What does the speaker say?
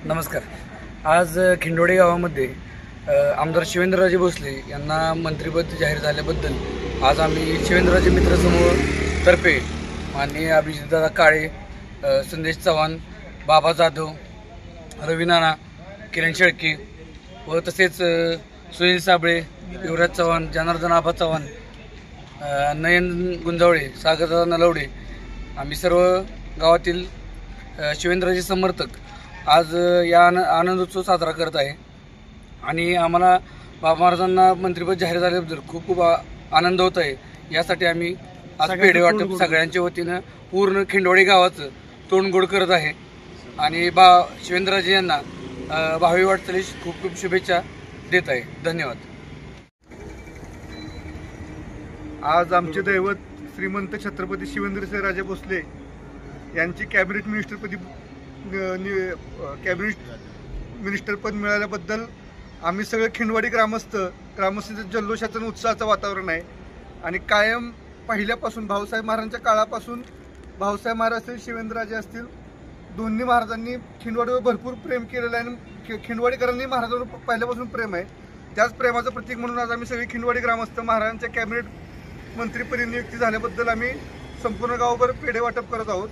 नमस्कार। आज खिंडोडे गावामध्ये आमदार शिवेंद्रराजे भोसले यांना मंत्रिपद जाहीर झाल्याबद्दल आज आम्ही शिवेंद्रराजे मित्र समूह तर्फे माननीय अभिजितदादा काळे, संदेश चव्हाण, बाबा जाधव, रवी नाना, किरण शेळके व तसेच सुनील साबळे, युवराज चव्हाण, जनार्दन आबा चव्हाण, नयन गुंजावळे, सागरदादा नलवडे आम्ही सर्व गावातील शिवेंद्रराजे समर्थक आज या आनंदोत्सव साजरा करत आहे आणि आम्हाला बाबा महाराजांना मंत्रिपद जाहीर झाल्याबद्दल खूप खूप आनंद होत आहे। यासाठी आम्ही आज पेढे वाटप सगळ्यांच्या वतीनं पूर्ण खिंडोडे गावाचं तोंड गोड करत आहे आणि शिवेंद्रराजे यांना भावी वाटचालीस खूप खूप शुभेच्छा देत आहे। धन्यवाद। आज आमचे दैवत श्रीमंत छत्रपती शिवेंद्रराजे भोसले यांची कॅबिनेट मिनिस्टरपद मिळाल्याबद्दल आम्ही सगळे खिंडवाडी ग्रामस्थांच्या जल्लोषाचं उत्साहाचं वातावरण आहे आणि कायम पहिल्यापासून भाऊसाहेब महाराजांच्या काळापासून भाऊसाहेब महाराज असतील, शिवेंद्रराजे असतील, दोन्ही महाराजांनी खिंडवाडीवर भरपूर प्रेम केलेलं आहे आणि खिंडवाडीकरांनी महाराजांवर पहिल्यापासून प्रेम आहे। त्याच प्रेमाचं प्रतीक म्हणून आज आम्ही सगळे खिंडवाडी ग्रामस्थ महाराजांच्या कॅबिनेट मंत्रिपदी नियुक्ती झाल्याबद्दल आम्ही संपूर्ण गावभर पेढे वाटप करत आहोत।